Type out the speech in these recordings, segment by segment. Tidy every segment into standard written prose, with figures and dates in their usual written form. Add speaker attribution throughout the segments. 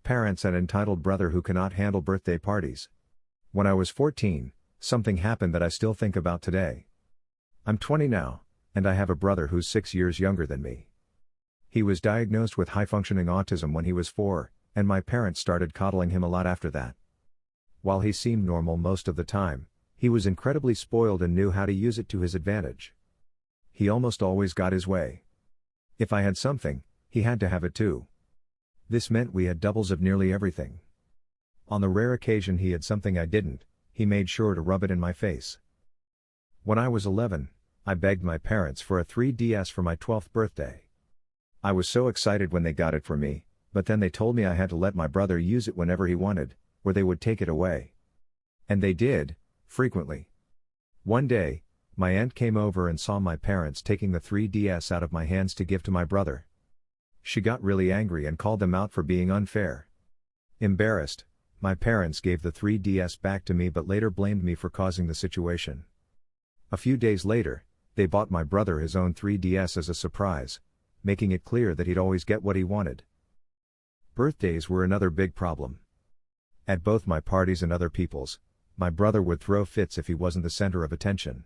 Speaker 1: Parents and entitled brother who cannot handle birthday parties. When I was 14, something happened that I still think about today. I'm 20 now, and I have a brother who's 6 years younger than me. He was diagnosed with high-functioning autism when he was 4, and my parents started coddling him a lot after that. While he seemed normal most of the time, he was incredibly spoiled and knew how to use it to his advantage. He almost always got his way. If I had something, he had to have it too. This meant we had doubles of nearly everything. On the rare occasion he had something I didn't, he made sure to rub it in my face. When I was 11, I begged my parents for a 3DS for my 12th birthday. I was so excited when they got it for me, but then they told me I had to let my brother use it whenever he wanted, or they would take it away. And they did, frequently. One day, my aunt came over and saw my parents taking the 3DS out of my hands to give to my brother. She got really angry and called them out for being unfair. Embarrassed, my parents gave the 3DS back to me but later blamed me for causing the situation. A few days later, they bought my brother his own 3DS as a surprise, making it clear that he'd always get what he wanted. Birthdays were another big problem. At both my parties and other people's, my brother would throw fits if he wasn't the center of attention.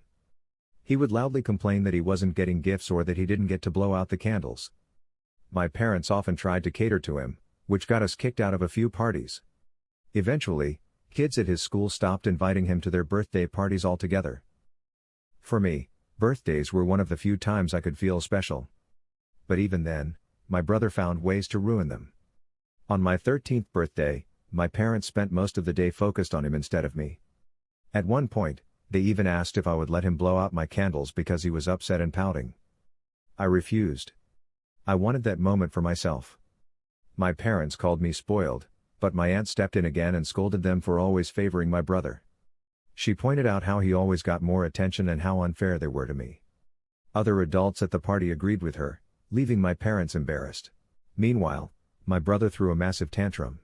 Speaker 1: He would loudly complain that he wasn't getting gifts or that he didn't get to blow out the candles. My parents often tried to cater to him, which got us kicked out of a few parties. Eventually, kids at his school stopped inviting him to their birthday parties altogether. For me, birthdays were one of the few times I could feel special. But even then, my brother found ways to ruin them. On my 13th birthday, my parents spent most of the day focused on him instead of me. At one point, they even asked if I would let him blow out my candles because he was upset and pouting. I refused. I wanted that moment for myself. My parents called me spoiled, but my aunt stepped in again and scolded them for always favoring my brother. She pointed out how he always got more attention and how unfair they were to me. Other adults at the party agreed with her, leaving my parents embarrassed. Meanwhile, my brother threw a massive tantrum.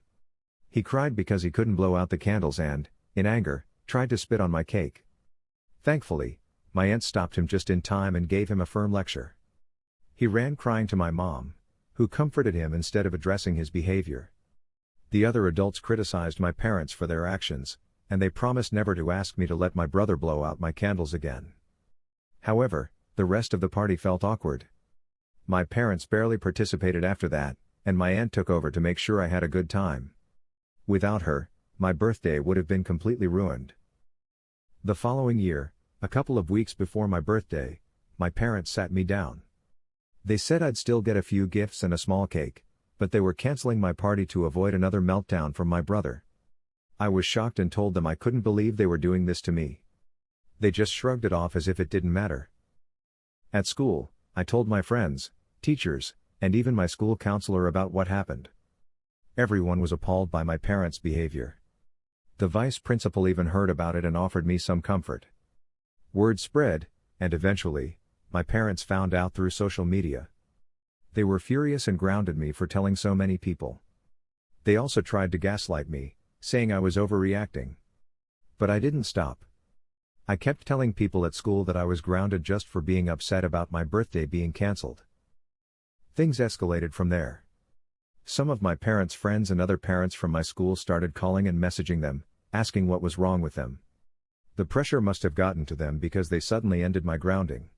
Speaker 1: He cried because he couldn't blow out the candles and, in anger, tried to spit on my cake. Thankfully, my aunt stopped him just in time and gave him a firm lecture. He ran crying to my mom, who comforted him instead of addressing his behavior. The other adults criticized my parents for their actions, and they promised never to ask me to let my brother blow out my candles again. However, the rest of the party felt awkward. My parents barely participated after that, and my aunt took over to make sure I had a good time. Without her, my birthday would have been completely ruined. The following year, a couple of weeks before my birthday, my parents sat me down. They said I'd still get a few gifts and a small cake, but they were canceling my party to avoid another meltdown from my brother. I was shocked and told them I couldn't believe they were doing this to me. They just shrugged it off as if it didn't matter. At school, I told my friends, teachers, and even my school counselor about what happened. Everyone was appalled by my parents' behavior. The vice principal even heard about it and offered me some comfort. Word spread, and eventually, my parents found out through social media. They were furious and grounded me for telling so many people. They also tried to gaslight me, saying I was overreacting. But I didn't stop. I kept telling people at school that I was grounded just for being upset about my birthday being cancelled. Things escalated from there. Some of my parents' friends and other parents from my school started calling and messaging them, asking what was wrong with them. The pressure must have gotten to them because they suddenly ended my grounding.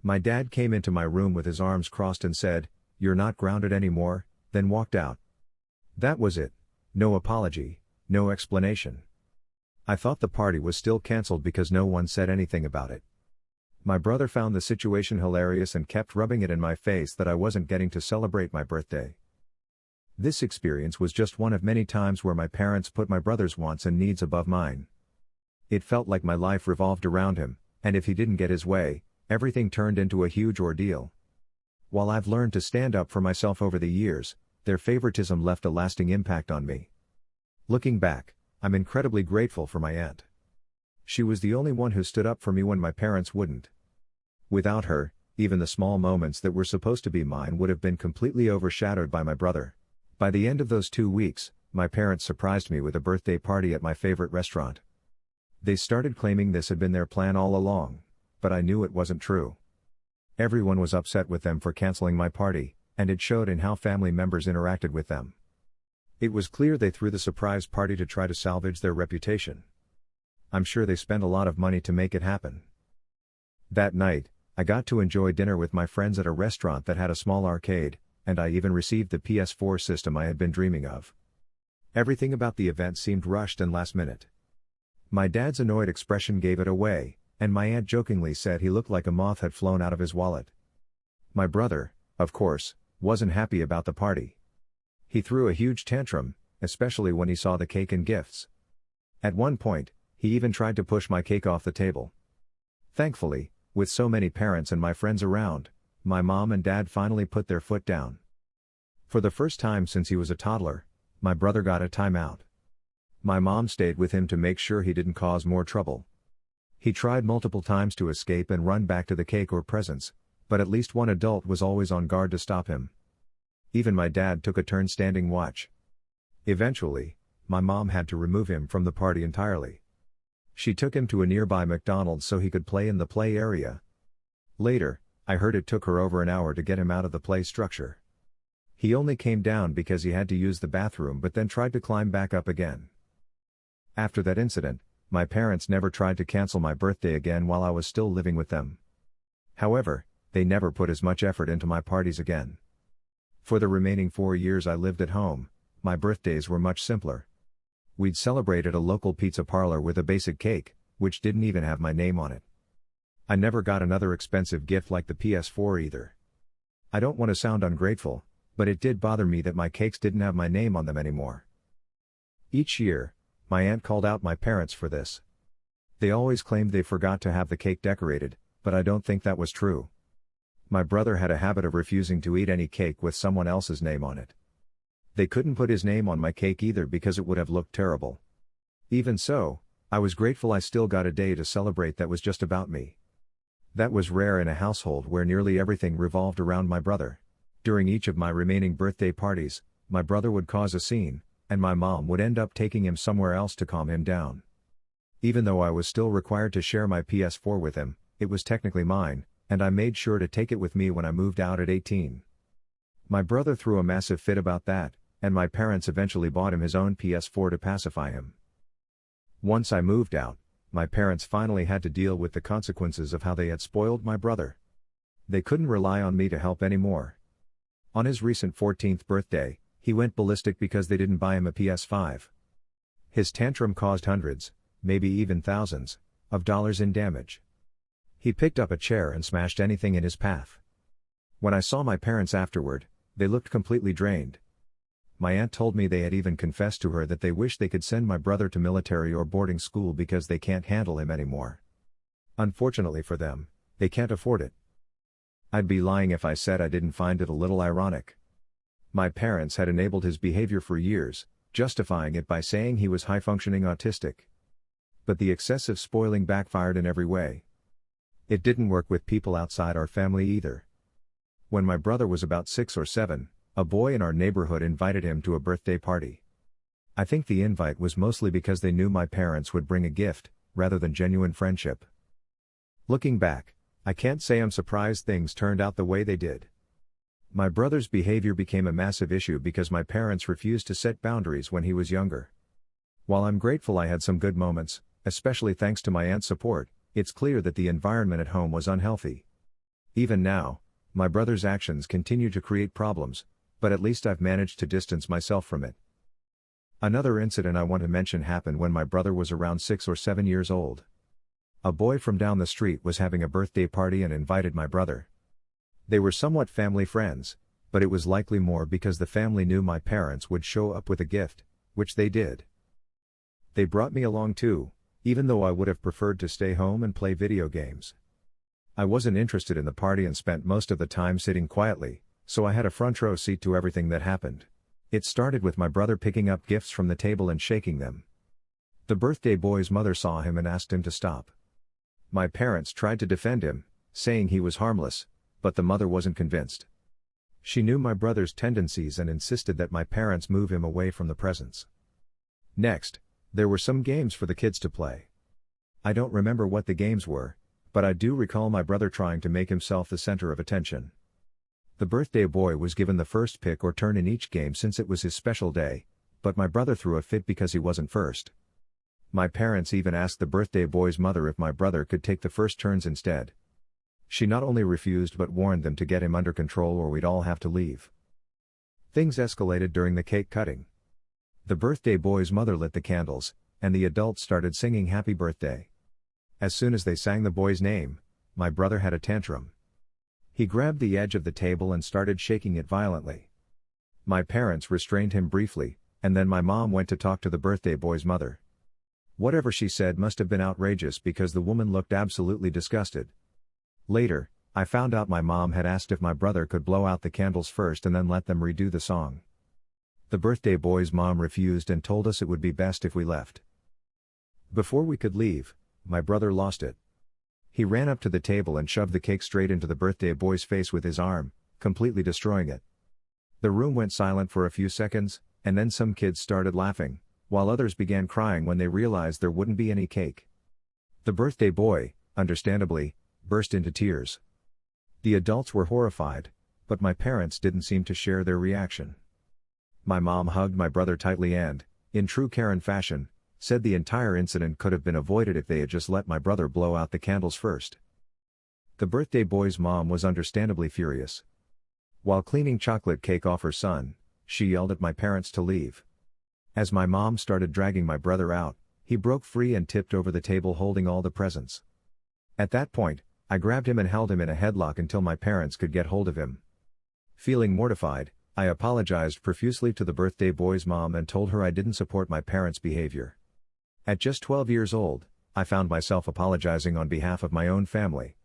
Speaker 1: My dad came into my room with his arms crossed and said, "You're not grounded anymore," then walked out. That was it. No apology, no explanation. I thought the party was still cancelled because no one said anything about it. My brother found the situation hilarious and kept rubbing it in my face that I wasn't getting to celebrate my birthday. This experience was just one of many times where my parents put my brother's wants and needs above mine. It felt like my life revolved around him, and if he didn't get his way, everything turned into a huge ordeal. While I've learned to stand up for myself over the years, their favoritism left a lasting impact on me. Looking back, I'm incredibly grateful for my aunt. She was the only one who stood up for me when my parents wouldn't. Without her, even the small moments that were supposed to be mine would have been completely overshadowed by my brother. By the end of those 2 weeks, my parents surprised me with a birthday party at my favorite restaurant. They started claiming this had been their plan all along, but I knew it wasn't true. Everyone was upset with them for canceling my party, and it showed in how family members interacted with them. It was clear they threw the surprise party to try to salvage their reputation. I'm sure they spent a lot of money to make it happen. That night, I got to enjoy dinner with my friends at a restaurant that had a small arcade, and I even received the PS4 system I had been dreaming of. Everything about the event seemed rushed and last minute. My dad's annoyed expression gave it away, and my aunt jokingly said he looked like a moth had flown out of his wallet. My brother, of course, wasn't happy about the party. He threw a huge tantrum, especially when he saw the cake and gifts. At one point, he even tried to push my cake off the table. Thankfully, with so many parents and my friends around, my mom and dad finally put their foot down. For the first time since he was a toddler, my brother got a timeout. My mom stayed with him to make sure he didn't cause more trouble. He tried multiple times to escape and run back to the cake or presents, but at least one adult was always on guard to stop him. Even my dad took a turn standing watch. Eventually, my mom had to remove him from the party entirely. She took him to a nearby McDonald's so he could play in the play area. Later, I heard it took her over an hour to get him out of the play structure. He only came down because he had to use the bathroom but then tried to climb back up again. After that incident, my parents never tried to cancel my birthday again while I was still living with them. However, they never put as much effort into my parties again. For the remaining 4 years I lived at home, my birthdays were much simpler. We'd celebrate at a local pizza parlor with a basic cake, which didn't even have my name on it. I never got another expensive gift like the PS4 either. I don't want to sound ungrateful, but it did bother me that my cakes didn't have my name on them anymore. Each year, my aunt called out my parents for this. They always claimed they forgot to have the cake decorated, but I don't think that was true. My brother had a habit of refusing to eat any cake with someone else's name on it. They couldn't put his name on my cake either because it would have looked terrible. Even so, I was grateful I still got a day to celebrate that was just about me. That was rare in a household where nearly everything revolved around my brother. During each of my remaining birthday parties, my brother would cause a scene, and my mom would end up taking him somewhere else to calm him down. Even though I was still required to share my PS4 with him, it was technically mine, and I made sure to take it with me when I moved out at 18. My brother threw a massive fit about that, and my parents eventually bought him his own PS4 to pacify him. Once I moved out, my parents finally had to deal with the consequences of how they had spoiled my brother. They couldn't rely on me to help anymore. On his recent 14th birthday, he went ballistic because they didn't buy him a PS5. His tantrum caused hundreds, maybe even thousands, of dollars in damage. He picked up a chair and smashed anything in his path. When I saw my parents afterward, they looked completely drained. My aunt told me they had even confessed to her that they wish they could send my brother to military or boarding school because they can't handle him anymore. Unfortunately for them, they can't afford it. I'd be lying if I said I didn't find it a little ironic. My parents had enabled his behavior for years, justifying it by saying he was high-functioning autistic. But the excessive spoiling backfired in every way. It didn't work with people outside our family either. When my brother was about 6 or 7, a boy in our neighborhood invited him to a birthday party. I think the invite was mostly because they knew my parents would bring a gift, rather than genuine friendship. Looking back, I can't say I'm surprised things turned out the way they did. My brother's behavior became a massive issue because my parents refused to set boundaries when he was younger. While I'm grateful I had some good moments, especially thanks to my aunt's support, it's clear that the environment at home was unhealthy. Even now, my brother's actions continue to create problems, but at least I've managed to distance myself from it. Another incident I want to mention happened when my brother was around 6 or 7 years old. A boy from down the street was having a birthday party and invited my brother. They were somewhat family friends, but it was likely more because the family knew my parents would show up with a gift, which they did. They brought me along too, even though I would have preferred to stay home and play video games. I wasn't interested in the party and spent most of the time sitting quietly, so I had a front row seat to everything that happened. It started with my brother picking up gifts from the table and shaking them. The birthday boy's mother saw him and asked him to stop. My parents tried to defend him, saying he was harmless, but the mother wasn't convinced. She knew my brother's tendencies and insisted that my parents move him away from the presents. Next, there were some games for the kids to play. I don't remember what the games were, but I do recall my brother trying to make himself the center of attention. The birthday boy was given the first pick or turn in each game since it was his special day, but my brother threw a fit because he wasn't first. My parents even asked the birthday boy's mother if my brother could take the first turns instead. She not only refused but warned them to get him under control or we'd all have to leave. Things escalated during the cake cutting. The birthday boy's mother lit the candles, and the adults started singing happy birthday. As soon as they sang the boy's name, my brother had a tantrum. He grabbed the edge of the table and started shaking it violently. My parents restrained him briefly, and then my mom went to talk to the birthday boy's mother. Whatever she said must have been outrageous because the woman looked absolutely disgusted. Later, I found out my mom had asked if my brother could blow out the candles first and then let them redo the song. The birthday boy's mom refused and told us it would be best if we left. Before we could leave, my brother lost it. He ran up to the table and shoved the cake straight into the birthday boy's face with his arm, completely destroying it. The room went silent for a few seconds, and then some kids started laughing, while others began crying when they realized there wouldn't be any cake. The birthday boy, understandably, burst into tears. The adults were horrified, but my parents didn't seem to share their reaction. My mom hugged my brother tightly and, in true Karen fashion, said the entire incident could have been avoided if they had just let my brother blow out the candles first. The birthday boy's mom was understandably furious. While cleaning chocolate cake off her son, she yelled at my parents to leave. As my mom started dragging my brother out, he broke free and tipped over the table holding all the presents. At that point, I grabbed him and held him in a headlock until my parents could get hold of him. Feeling mortified, I apologized profusely to the birthday boy's mom and told her I didn't support my parents' behavior. At just 12 years old, I found myself apologizing on behalf of my own family.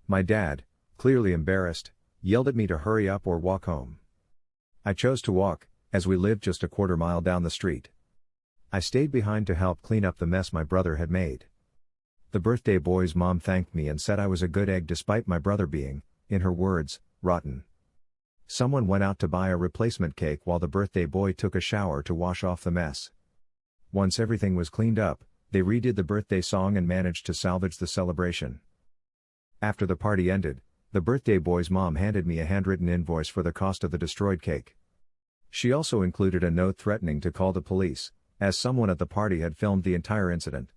Speaker 1: My dad, clearly embarrassed, yelled at me to hurry up or walk home. I chose to walk, as we lived just a quarter mile down the street. I stayed behind to help clean up the mess my brother had made. The birthday boy's mom thanked me and said I was a good egg despite my brother being, in her words, rotten. Someone went out to buy a replacement cake while the birthday boy took a shower to wash off the mess. Once everything was cleaned up, they redid the birthday song and managed to salvage the celebration. After the party ended, the birthday boy's mom handed me a handwritten invoice for the cost of the destroyed cake. She also included a note threatening to call the police, as someone at the party had filmed the entire incident.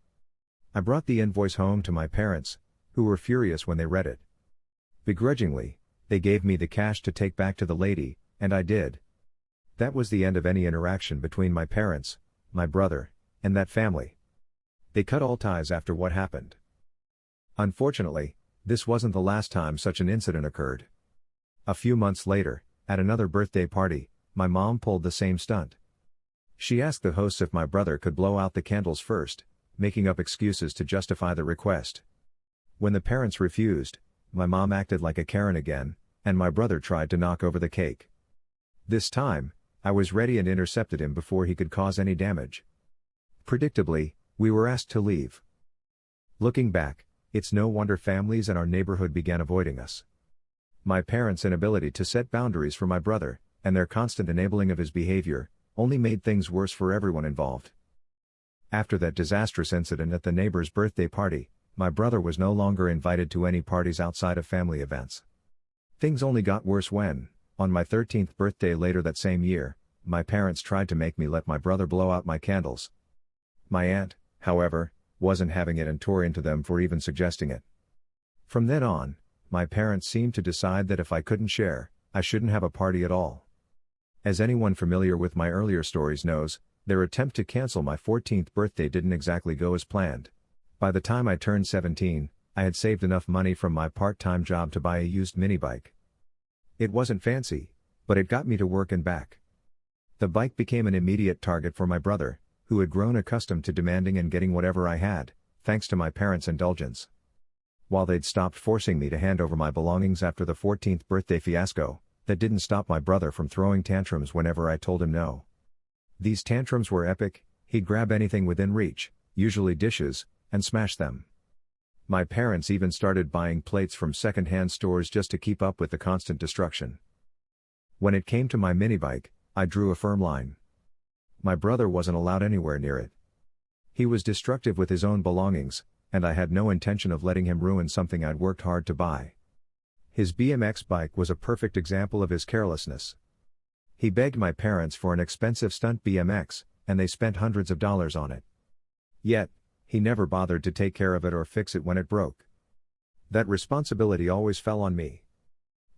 Speaker 1: I brought the invoice home to my parents, who were furious when they read it. Begrudgingly, they gave me the cash to take back to the lady, and I did. That was the end of any interaction between my parents, my brother, and that family. They cut all ties after what happened. Unfortunately, this wasn't the last time such an incident occurred. A few months later, at another birthday party, my mom pulled the same stunt. She asked the hosts if my brother could blow out the candles first, making up excuses to justify the request. When the parents refused, my mom acted like a Karen again, and my brother tried to knock over the cake. This time, I was ready and intercepted him before he could cause any damage. Predictably, we were asked to leave. Looking back, it's no wonder families in our neighborhood began avoiding us. My parents' inability to set boundaries for my brother, and their constant enabling of his behavior, only made things worse for everyone involved. After that disastrous incident at the neighbor's birthday party, my brother was no longer invited to any parties outside of family events. Things only got worse when, on my 13th birthday later that same year, my parents tried to make me let my brother blow out my candles. My aunt, however, wasn't having it and tore into them for even suggesting it. From then on, my parents seemed to decide that if I couldn't share, I shouldn't have a party at all. As anyone familiar with my earlier stories knows, their attempt to cancel my 14th birthday didn't exactly go as planned. By the time I turned 17, I had saved enough money from my part-time job to buy a used mini bike. It wasn't fancy, but it got me to work and back. The bike became an immediate target for my brother, who had grown accustomed to demanding and getting whatever I had, thanks to my parents' indulgence. While they'd stopped forcing me to hand over my belongings after the 14th birthday fiasco, that didn't stop my brother from throwing tantrums whenever I told him no. These tantrums were epic. He'd grab anything within reach, usually dishes, and smash them. My parents even started buying plates from second-hand stores just to keep up with the constant destruction. When it came to my mini bike, I drew a firm line. My brother wasn't allowed anywhere near it. He was destructive with his own belongings, and I had no intention of letting him ruin something I'd worked hard to buy. His BMX bike was a perfect example of his carelessness. He begged my parents for an expensive stunt BMX, and they spent hundreds of dollars on it. Yet, he never bothered to take care of it or fix it when it broke. That responsibility always fell on me.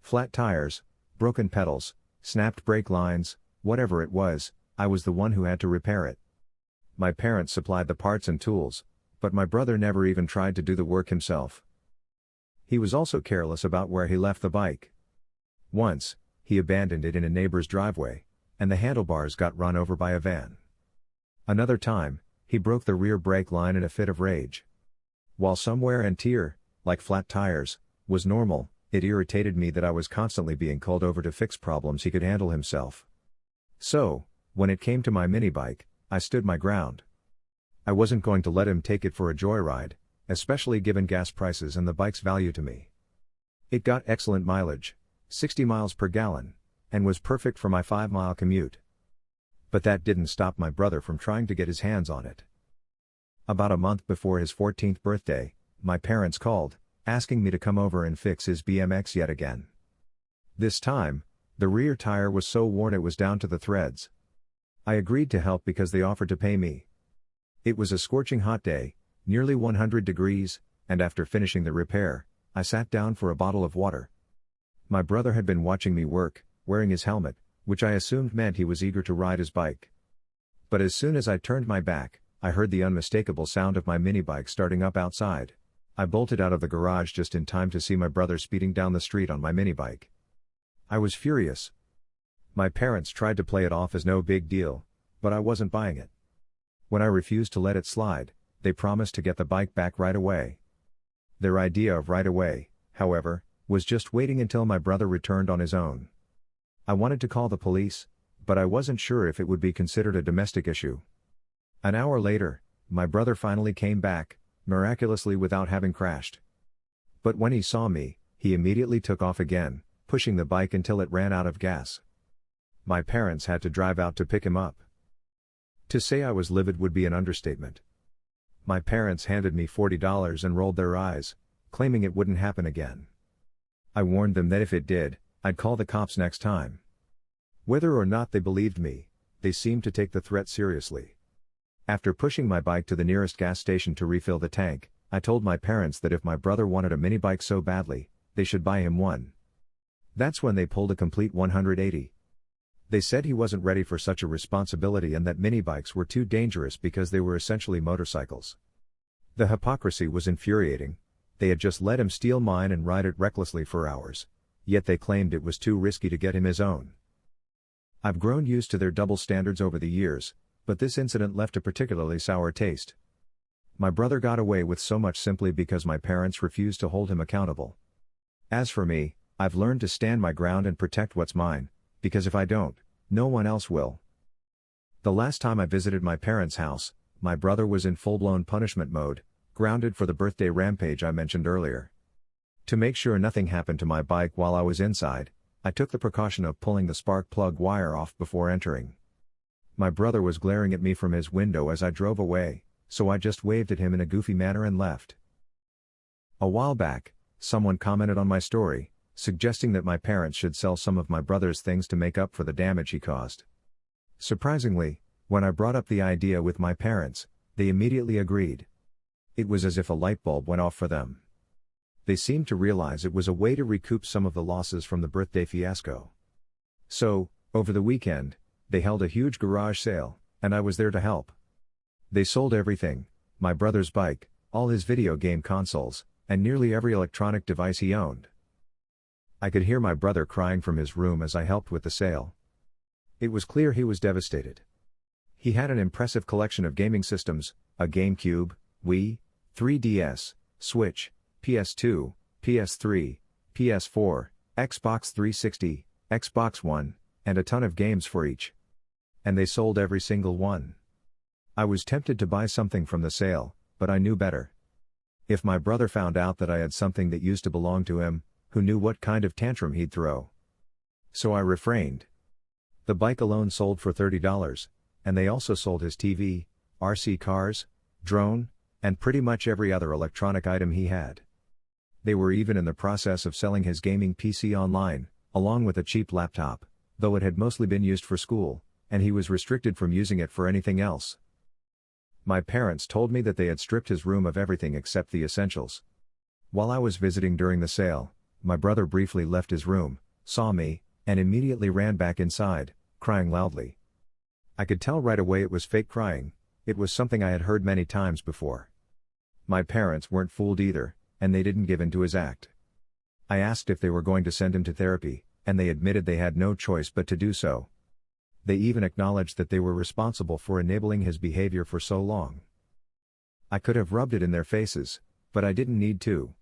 Speaker 1: Flat tires, broken pedals, snapped brake lines, whatever it was, I was the one who had to repair it. My parents supplied the parts and tools, but my brother never even tried to do the work himself. He was also careless about where he left the bike. Once, he abandoned it in a neighbor's driveway, and the handlebars got run over by a van. Another time, he broke the rear brake line in a fit of rage. While some wear and tear, like flat tires, was normal, it irritated me that I was constantly being called over to fix problems he could handle himself. So, when it came to my mini bike, I stood my ground. I wasn't going to let him take it for a joyride, especially given gas prices and the bike's value to me. It got excellent mileage, 60 miles per gallon, and was perfect for my 5-mile commute. But that didn't stop my brother from trying to get his hands on it. About a month before his 14th birthday, my parents called, asking me to come over and fix his BMX yet again. This time, the rear tire was so worn it was down to the threads. I agreed to help because they offered to pay me. It was a scorching hot day, nearly 100 degrees, and after finishing the repair, I sat down for a bottle of water. My brother had been watching me work, wearing his helmet, which I assumed meant he was eager to ride his bike. But as soon as I turned my back, I heard the unmistakable sound of my mini bike starting up outside. I bolted out of the garage just in time to see my brother speeding down the street on my mini bike. I was furious. My parents tried to play it off as no big deal, but I wasn't buying it. When I refused to let it slide, they promised to get the bike back right away. Their idea of right away, however, was just waiting until my brother returned on his own. I wanted to call the police, but I wasn't sure if it would be considered a domestic issue. An hour later, my brother finally came back, miraculously without having crashed. But when he saw me, he immediately took off again, pushing the bike until it ran out of gas. My parents had to drive out to pick him up. To say I was livid would be an understatement. My parents handed me $40 and rolled their eyes, claiming it wouldn't happen again. I warned them that if it did, I'd call the cops next time. Whether or not they believed me, they seemed to take the threat seriously. After pushing my bike to the nearest gas station to refill the tank, I told my parents that if my brother wanted a mini bike so badly, they should buy him one. That's when they pulled a complete 180. They said he wasn't ready for such a responsibility and that mini bikes were too dangerous because they were essentially motorcycles. The hypocrisy was infuriating. They had just let him steal mine and ride it recklessly for hours, yet they claimed it was too risky to get him his own. I've grown used to their double standards over the years, but this incident left a particularly sour taste. My brother got away with so much simply because my parents refused to hold him accountable. As for me, I've learned to stand my ground and protect what's mine, because if I don't, no one else will. The last time I visited my parents' house, my brother was in full-blown punishment mode, grounded for the birthday rampage I mentioned earlier. To make sure nothing happened to my bike while I was inside, I took the precaution of pulling the spark plug wire off before entering. My brother was glaring at me from his window as I drove away, so I just waved at him in a goofy manner and left. A while back, someone commented on my story, suggesting that my parents should sell some of my brother's things to make up for the damage he caused. Surprisingly, when I brought up the idea with my parents, they immediately agreed. It was as if a light bulb went off for them. They seemed to realize it was a way to recoup some of the losses from the birthday fiasco. So, over the weekend, they held a huge garage sale, and I was there to help. They sold everything: my brother's bike, all his video game consoles, and nearly every electronic device he owned. I could hear my brother crying from his room as I helped with the sale. It was clear he was devastated. He had an impressive collection of gaming systems: a GameCube, Wii, 3DS, Switch, PS2, PS3, PS4, Xbox 360, Xbox One, and a ton of games for each. And they sold every single one. I was tempted to buy something from the sale, but I knew better. If my brother found out that I had something that used to belong to him, who knew what kind of tantrum he'd throw? So I refrained. The bike alone sold for $30, and they also sold his TV, RC cars, drone, and pretty much every other electronic item he had. They were even in the process of selling his gaming PC online, along with a cheap laptop, though it had mostly been used for school, and he was restricted from using it for anything else. My parents told me that they had stripped his room of everything except the essentials. While I was visiting during the sale, my brother briefly left his room, saw me, and immediately ran back inside, crying loudly. I could tell right away it was fake crying. It was something I had heard many times before. My parents weren't fooled either, and they didn't give in to his act. I asked if they were going to send him to therapy, and they admitted they had no choice but to do so. They even acknowledged that they were responsible for enabling his behavior for so long. I could have rubbed it in their faces, but I didn't need to.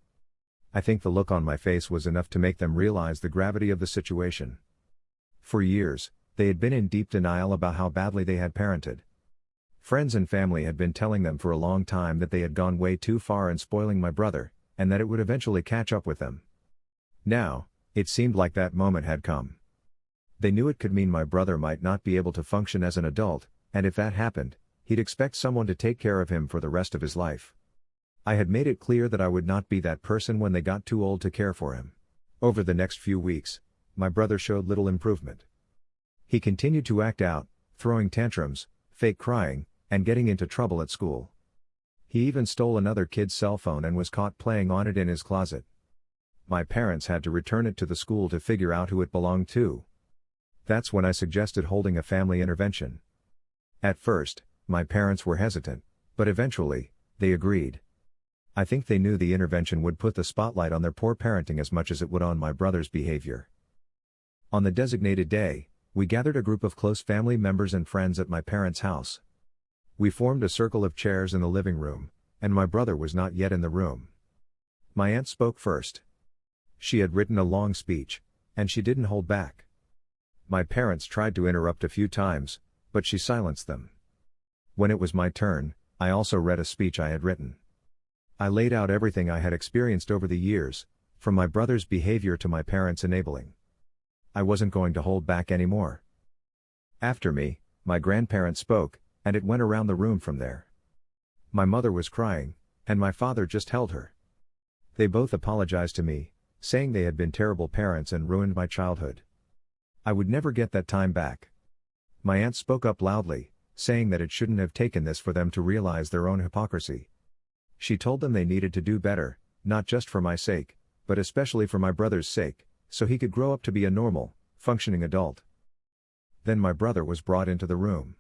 Speaker 1: I think the look on my face was enough to make them realize the gravity of the situation. For years, they had been in deep denial about how badly they had parented. Friends and family had been telling them for a long time that they had gone way too far in spoiling my brother, and that it would eventually catch up with them. Now, it seemed like that moment had come. They knew it could mean my brother might not be able to function as an adult, and if that happened, he'd expect someone to take care of him for the rest of his life. I had made it clear that I would not be that person when they got too old to care for him. Over the next few weeks, my brother showed little improvement. He continued to act out, throwing tantrums, fake crying, and getting into trouble at school. He even stole another kid's cell phone and was caught playing on it in his closet. My parents had to return it to the school to figure out who it belonged to. That's when I suggested holding a family intervention. At first, my parents were hesitant, but eventually, they agreed. I think they knew the intervention would put the spotlight on their poor parenting as much as it would on my brother's behavior. On the designated day, we gathered a group of close family members and friends at my parents' house. We formed a circle of chairs in the living room, and my brother was not yet in the room. My aunt spoke first. She had written a long speech, and she didn't hold back. My parents tried to interrupt a few times, but she silenced them. When it was my turn, I also read a speech I had written. I laid out everything I had experienced over the years, from my brother's behavior to my parents' enabling. I wasn't going to hold back anymore. After me, my grandparents spoke, and it went around the room from there. My mother was crying, and my father just held her. They both apologized to me, saying they had been terrible parents and ruined my childhood. I would never get that time back. My aunt spoke up loudly, saying that it shouldn't have taken this for them to realize their own hypocrisy. She told them they needed to do better, not just for my sake, but especially for my brother's sake, so he could grow up to be a normal, functioning adult. Then my brother was brought into the room.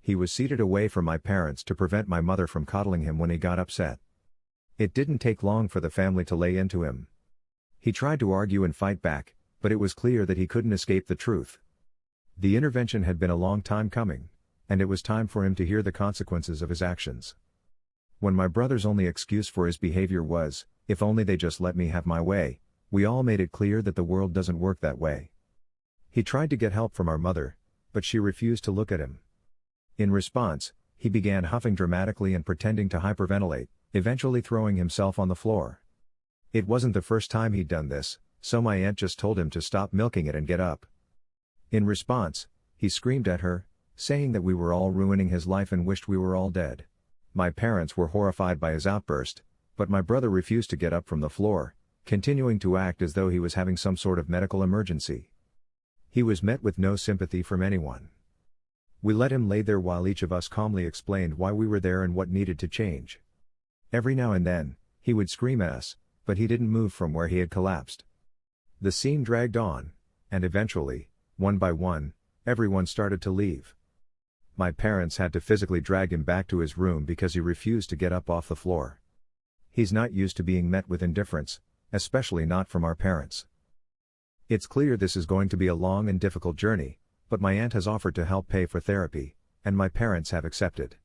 Speaker 1: He was seated away from my parents to prevent my mother from coddling him when he got upset. It didn't take long for the family to lay into him. He tried to argue and fight back, but it was clear that he couldn't escape the truth. The intervention had been a long time coming, and it was time for him to hear the consequences of his actions. When my brother's only excuse for his behavior was, "If only they just let me have my way," we all made it clear that the world doesn't work that way. He tried to get help from our mother, but she refused to look at him. In response, he began huffing dramatically and pretending to hyperventilate, eventually throwing himself on the floor. It wasn't the first time he'd done this, so my aunt just told him to stop milking it and get up. In response, he screamed at her, saying that we were all ruining his life and wished we were all dead. My parents were horrified by his outburst, but my brother refused to get up from the floor, continuing to act as though he was having some sort of medical emergency. He was met with no sympathy from anyone. We let him lay there while each of us calmly explained why we were there and what needed to change. Every now and then, he would scream at us, but he didn't move from where he had collapsed. The scene dragged on, and eventually, one by one, everyone started to leave. My parents had to physically drag him back to his room because he refused to get up off the floor. He's not used to being met with indifference, especially not from our parents. It's clear this is going to be a long and difficult journey, but my aunt has offered to help pay for therapy, and my parents have accepted.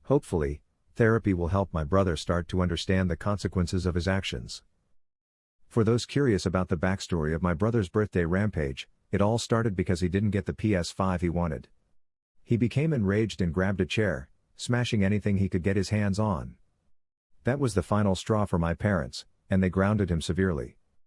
Speaker 1: Hopefully, therapy will help my brother start to understand the consequences of his actions. For those curious about the backstory of my brother's birthday rampage, it all started because he didn't get the PS5 he wanted. He became enraged and grabbed a chair, smashing anything he could get his hands on. That was the final straw for my parents, and they grounded him severely.